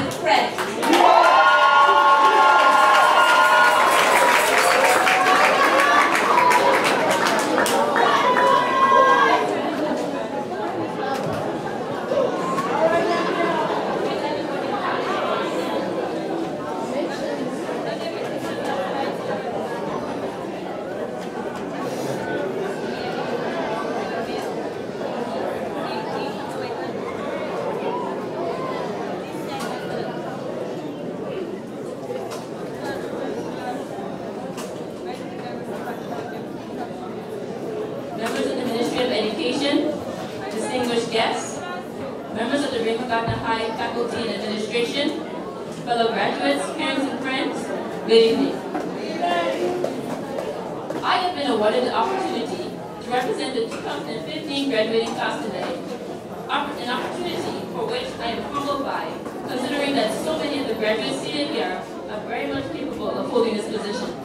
with credit. Members of the Ministry of Education, distinguished guests, members of the Raymond Gardner High Faculty and Administration, fellow graduates, parents, and friends, good evening. I have been awarded the opportunity to represent the 2015 graduating class today, an opportunity for which I am humbled by, considering that so many of the graduates seated here are very much capable of holding this position.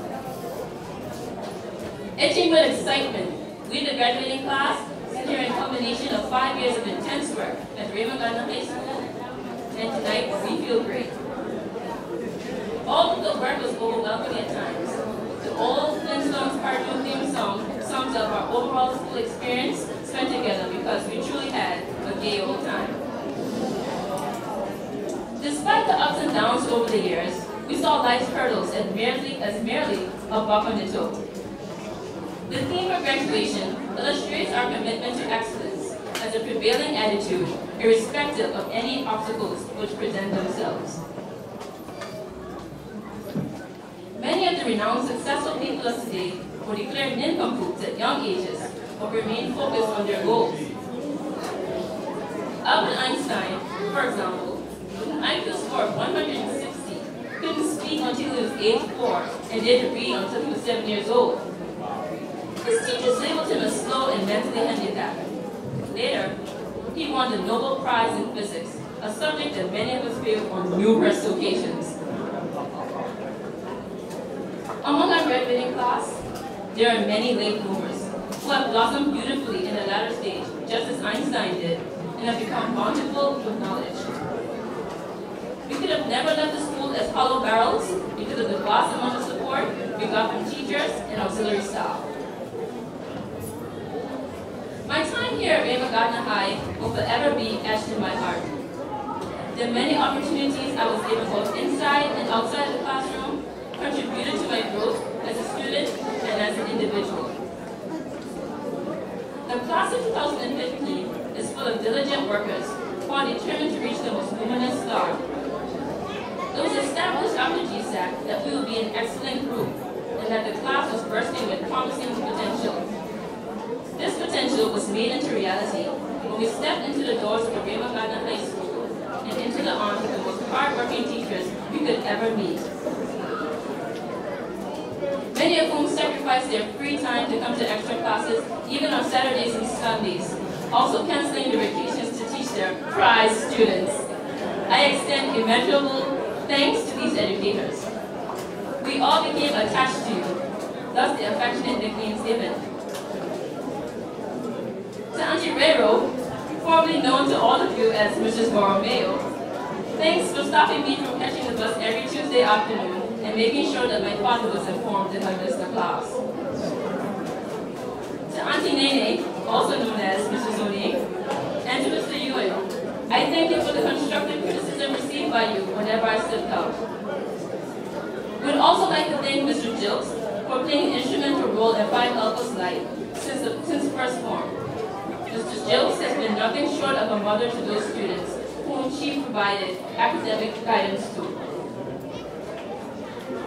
Itching with excitement, we, the graduating class, sit here in combination of 5 years of intense work at Raymond Gardner High School, and tonight we feel great. All of the work was overwhelming at times. The old Flintstones cartoon theme song sums up our overall school experience spent together because we truly had a gay old time. Despite the ups and downs over the years, we saw life's hurdles as merely a buck on the toe. The theme of graduation illustrates our commitment to excellence as a prevailing attitude, irrespective of any obstacles which present themselves. Many of the renowned successful people of today were declared nincompoops at young ages, but remained focused on their goals. Albert Einstein, for example, with an IQ score of 160, couldn't speak until he was age 4 and didn't read until he was 7 years old. His teachers labeled him as slow and mentally handicapped. Later, he won the Nobel Prize in Physics, a subject that many of us failed on numerous occasions. Among our graduating class, there are many late bloomers who have blossomed beautifully in the latter stage, just as Einstein did, and have become bountiful with knowledge. We could have never left the school as hollow barrels because of the vast amount of support we got from teachers and auxiliary staff. My time here at Raymond Gardner High will forever be etched in my heart. The many opportunities I was given both inside and outside the classroom contributed to my growth as a student and as an individual. The class of 2015 is full of diligent workers who are determined to reach the most luminous star. It was established after GSAC that we would be an excellent group and that the class was bursting with promising potential. This potential was made into reality when we stepped into the doors of the Raymond Gardner High School and into the arms of the most hard-working teachers we could ever meet. Many of whom sacrificed their free time to come to extra classes, even on Saturdays and Sundays, also canceling their vacations to teach their prize students. I extend immeasurable thanks to these educators. We all became attached to you, thus the affectionate nicknames given. To Auntie Rero, formerly known to all of you as Mrs. Borromeo, thanks for stopping me from catching the bus every Tuesday afternoon and making sure that my father was informed if I missed the class. To Auntie Nene, also known as Mrs. O'Neill, and to Mr. Ewan, I thank you for the constructive criticism received by you whenever I slipped out. We'd also like to thank Mr. Jilks for playing an instrumental role in Phi Alpha's life since first form. Mr. Jilks has been nothing short of a mother to those students whom she provided academic guidance to.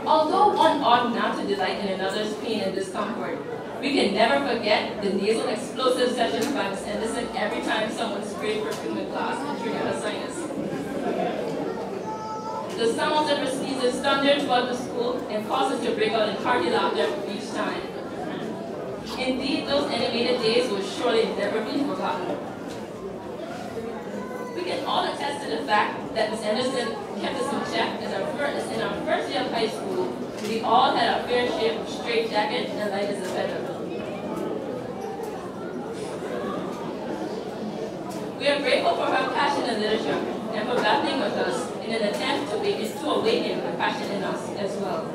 Although one ought not to delight in another's pain and discomfort, we can never forget the nasal explosive sessions by Ms. Anderson every time someone sprayed perfume in class and triggered her sinus. The sounds of her sneezes thundered throughout the school and caused us to break out in hearty laughter each time. Indeed, those animated days will surely never be forgotten. We can all attest to the fact that Ms. Anderson kept us in check as in our first year of high school, we all had our fair share of straight jacket and light as a feather. We are grateful for her passion in literature and for battling with us in an attempt awaken the passion in us as well.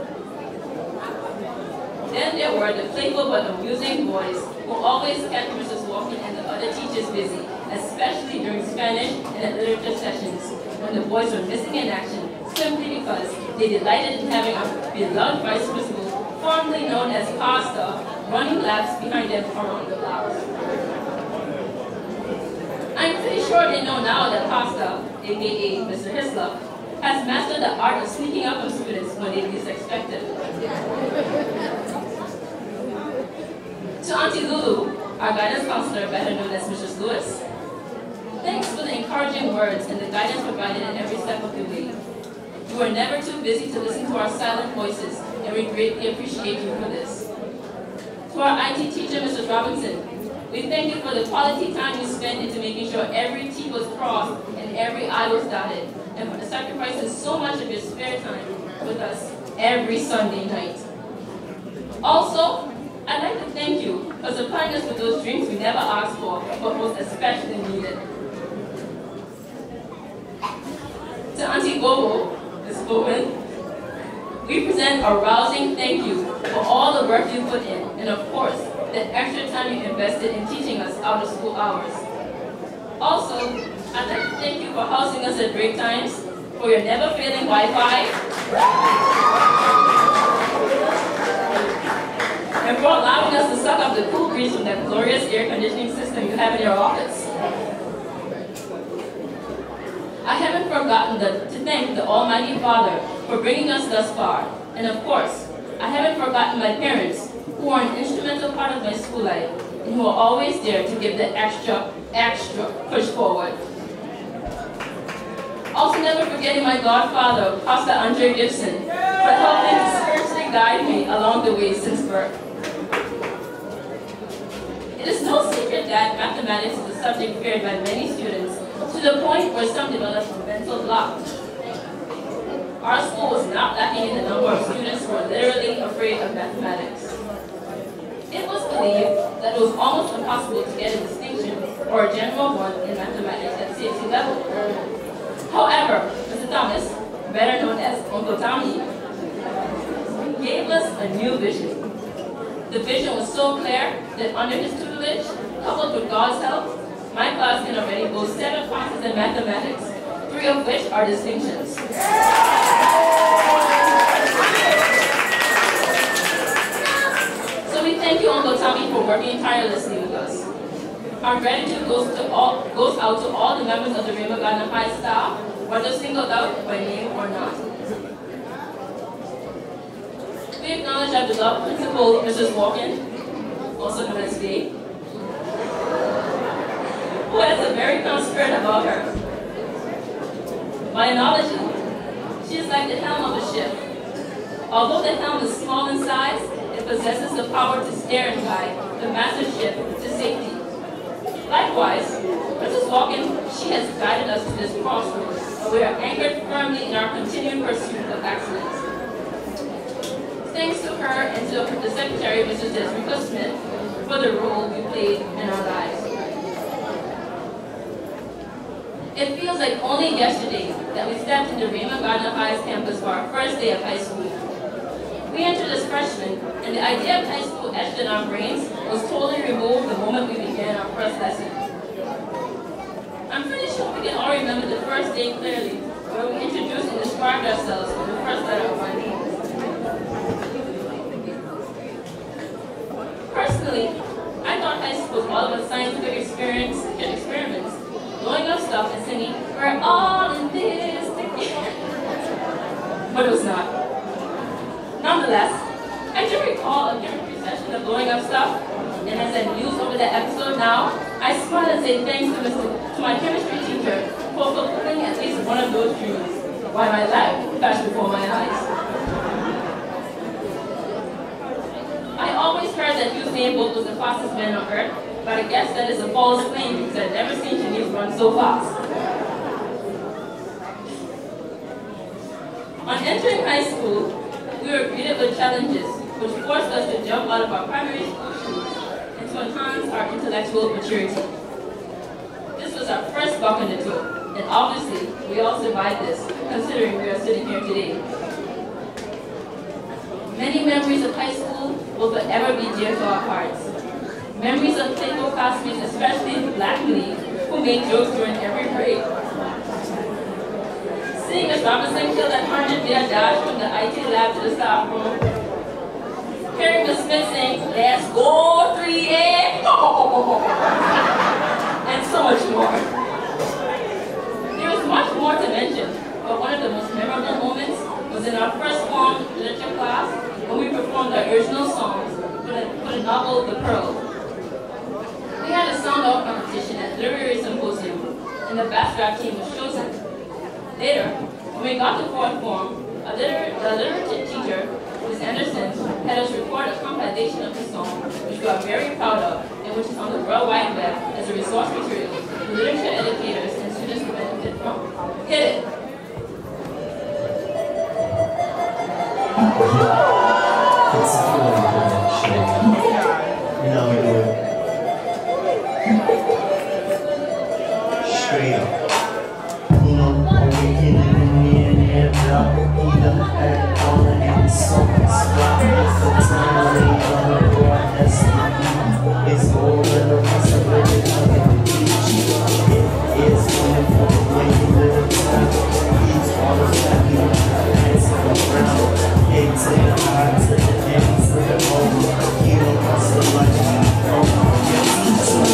Then there were the playful but amusing boys who always kept Mrs. Walken and the other teachers busy, especially during Spanish and literature sessions, when the boys were missing in action simply because they delighted in having a beloved vice principal, formerly known as Pastor, running laps behind them around the block. I'm pretty sure they know now that Pastor, aka Mr. Hislop, has mastered the art of sneaking up on students when they least expect it. To Auntie Lulu, our guidance counselor, better known as Mrs. Lewis, thanks for the encouraging words and the guidance provided in every step of the way. You were never too busy to listen to our silent voices, and we greatly appreciate you for this. To our IT teacher, Mrs. Robinson, we thank you for the quality time you spent into making sure every T was crossed and every I was dotted, and for sacrificing so much of your spare time with us every Sunday night. Also, I'd like to thank you for supplying us with those drinks we never asked for, but most especially needed. To Auntie Bobo, Ms. Bowman, we present a rousing thank you for all the work you put in, and of course, the extra time you invested in teaching us out of school hours. Also, I'd like to thank you for housing us at break times, for your never-failing Wi-Fi, and for allowing us to suck up the cool breeze from that glorious air conditioning system you have in your office. I haven't forgotten to thank the Almighty Father for bringing us thus far, and of course, I haven't forgotten my parents, who are an instrumental part of my school life, and who are always there to give the extra push forward. Also never forgetting my godfather, Pastor Andre Gibson, for helping to spiritually guide me along the way since birth. It is no secret that mathematics is a subject feared by many students, to the point where some develop a mental block. Our school was not lacking in the number of students who were literally afraid of mathematics. It was believed that it was almost impossible to get a distinction or a general one in mathematics at CSE level. However, Mr. Thomas, better known as Uncle Tommy, gave us a new vision. The vision was so clear that under his tutelage, coupled with God's help, my class can already boast 7 classes in mathematics, 3 of which are distinctions. So we thank you, Uncle Tommy, for working tirelessly with us. Our gratitude goes out to all the members of the Rainbow Gardner High staff, whether singled out by name or not. We acknowledge our beloved principal, Mrs. Walken, also known as Dave, who has a very calm spirit about her. By analogy, she is like the helm of a ship. Although the helm is small in size, it possesses the power to steer and guide the massive ship to safety. Likewise, Mrs. Walken, she has guided us to this crossroads, and we are anchored firmly in our continuing pursuit of excellence. Thanks to her and to the Secretary, Mrs. Desrika Smith, for the role we played in our lives. It feels like only yesterday that we stepped into Raymond Gardner High's campus for our first day of high school. We entered as freshmen, and the idea of high school etched in our brains was totally removed the moment we began our first lesson. I'm pretty sure we can all remember the first day clearly, where we introduced and described ourselves with the first letter of our names. Personally, I thought high school was all about scientific experiments, blowing up stuff and singing, "We're all in this together." But it was not. Nonetheless, I do recall a chemistry session of blowing up stuff, and as I muse over that episode now, I smile and say thanks to my chemistry teacher for fulfilling at least one of those dreams, while my life flashed before my eyes. I always heard that Usain Bolt was the fastest man on earth, but I guess that is a false claim because I've never seen Shanice run so fast. On entering high school, we were greeted with challenges, which forced us to jump out of our primary school shoes and to enhance our intellectual maturity. This was our first buck in the toe, and obviously, we all survived this, considering we are sitting here today. Many memories of high school will forever be dear to our hearts. Memories of playful classmates, especially Black Lee, who made jokes during every break. Seeing Ms. Robinson kill that 100-meter dash from the IT lab to the staff room. Hearing Ms. Smith saying, "Let's go 3A," and so much more. There is much more to mention, but one of the most memorable moments was in our first form literature class when we performed our original songs for the novel The Pearl. We had a sound-off competition at the Literary Symposium, and the best rap team was chosen. Later, when we got to fourth form, the literature teacher, Ms. Anderson, had us record a compilation of the song, which we are very proud of, and which is on the World Wide Web as a resource material for literature educators and students to benefit from. Hit it! It's a feeling connection. You know we do it. Straight up. You know, we get it in the end, drop it, eat up, act on it, and so it's rock. It's the time we gonna go on destiny. It's more than a possibility of the beach. It is coming from the way you live in town. He's all the time you hands on the ground. Head to the heart, to the end, to the home. You don't hustle like you don't. Yeah, me too.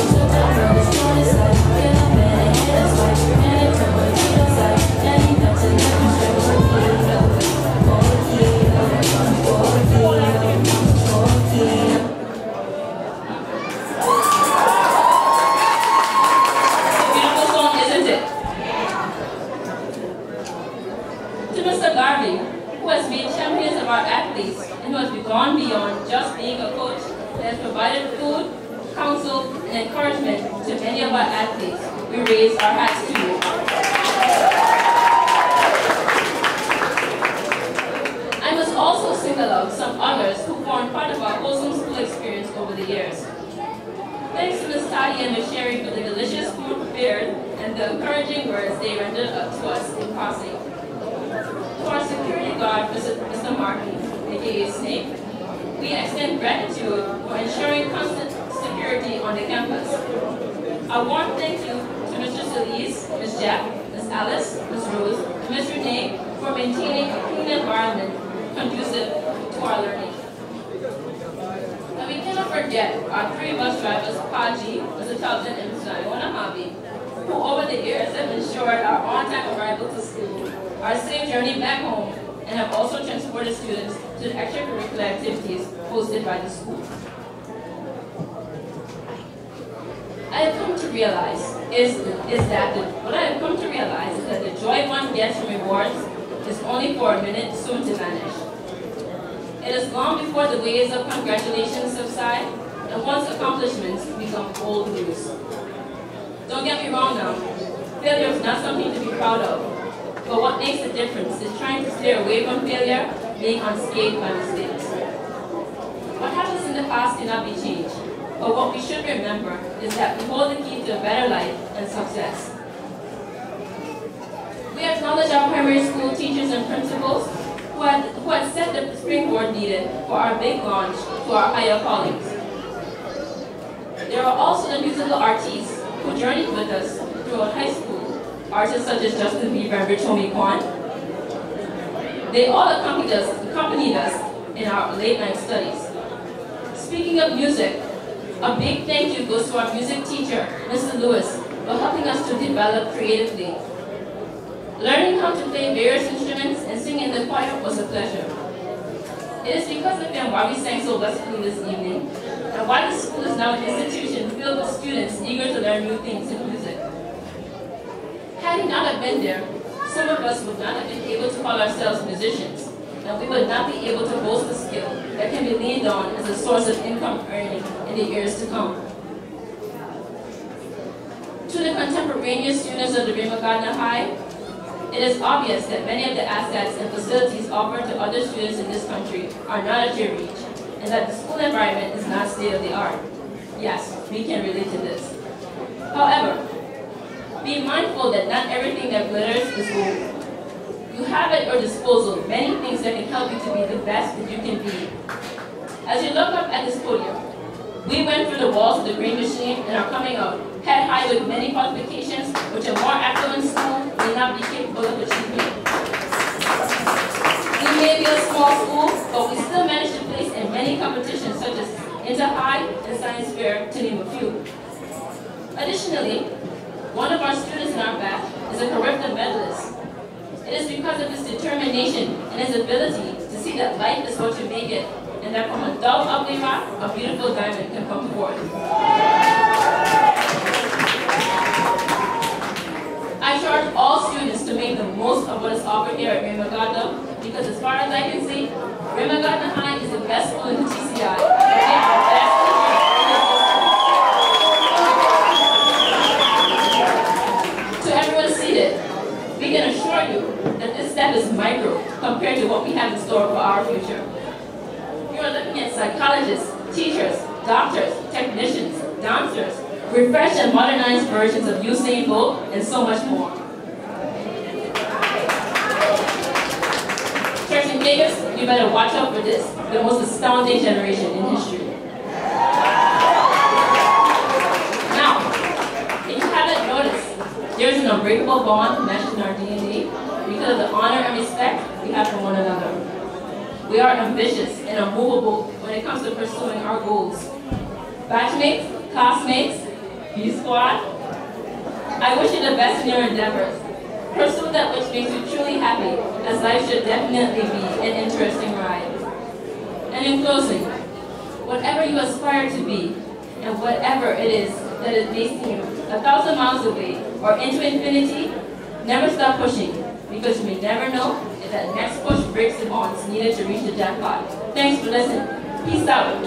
Gone beyond just being a coach that has provided food, counsel, and encouragement to many of our athletes. We raise our hats to you. I must also single out some others who formed part of our wholesome school experience over the years. Thanks to Ms. Tati and Ms. Sherry for the delicious food prepared and the encouraging words they rendered up to us in passing. To our security guard, Mr. Martin, aka Snake, we extend gratitude for ensuring constant security on the campus. A warm thank you to Mr. Solis, Ms. Jack, Ms. Alice, Ms. Rose, and Ms. Renee for maintaining a clean environment conducive to our learning. And we cannot forget our 3 bus drivers, Paji, Mr. Charlton, and Mr. Iona Mabi, who over the years have ensured our on-time arrival to school, our safe journey back home, and have also transported students to the extracurricular activities hosted by the school. I have come to realize that the joy one gets from rewards is only for a minute, soon to vanish. It is long before the waves of congratulations subside, and one's accomplishments become old news. Don't get me wrong now, failure is not something to be proud of. But what makes a difference is trying to steer away from failure, being unscathed by mistakes. What happens in the past cannot be changed, but what we should remember is that we hold the key to a better life and success. We acknowledge our primary school teachers and principals who had set the springboard needed for our big launch to our higher callings. There are also the musical artists who journeyed with us throughout high school. Artists such as Justin Bieber and Rich Homie Quan. They all accompanied us in our late-night studies. Speaking of music, a big thank you goes to our music teacher, Mr. Lewis, for helping us to develop creatively. Learning how to play various instruments and sing in the choir was a pleasure. It is because of him why we sang so blessedly this evening, and why the school is now an institution filled with students eager to learn new things in music. Had he not have been there, some of us would not have been able to call ourselves musicians, and we would not be able to boast a skill that can be leaned on as a source of income earning in the years to come. To the contemporaneous students of the Rima Gardner High, it is obvious that many of the assets and facilities offered to other students in this country are not at your reach, and that the school environment is not state-of-the-art. Yes, we can relate to this. However, be mindful that not everything that glitters is gold. You have at your disposal many things that can help you to be the best that you can be. As you look up at this podium, we went through the walls of the Green Machine and are coming out head high with many qualifications which a more affluent school may not be capable of achieving. We may be a small school, but we still manage to place in many competitions such as Inter-High and Science Fair, to name a few. Additionally, one of our students in our batch is a Carifta medalist. It is because of his determination and his ability to see that life is what you make it, and that from a dull, ugly rock, a beautiful diamond can come forth. I charge all students to make the most of what is offered here at Rama Gardner, because as far as I can see, Rama Gardner High is the best school in the TCI. And they have the best teachers. To everyone seated, we can assure you that this step is micro compared to what we have in store for our future. You are looking at psychologists, teachers, doctors, technicians, dancers, refreshed and modernized versions of Usain Bolt, and so much more. Church and Vegas, you better watch out for this, the most astounding generation in history. Now, if you haven't noticed, there is an unbreakable bond meshed in our DNA because of the honor and respect we have for one another. We are ambitious and unmovable when it comes to pursuing our goals. Batchmates, classmates, B-Squad, I wish you the best in your endeavors. Pursue that which makes you truly happy, as life should definitely be an interesting ride. And in closing, whatever you aspire to be, and whatever it is that it may seem 1,000 miles away or into infinity, never stop pushing, because you may never know if that next push breaks the bonds needed to reach the jackpot. Thanks for listening. Peace out.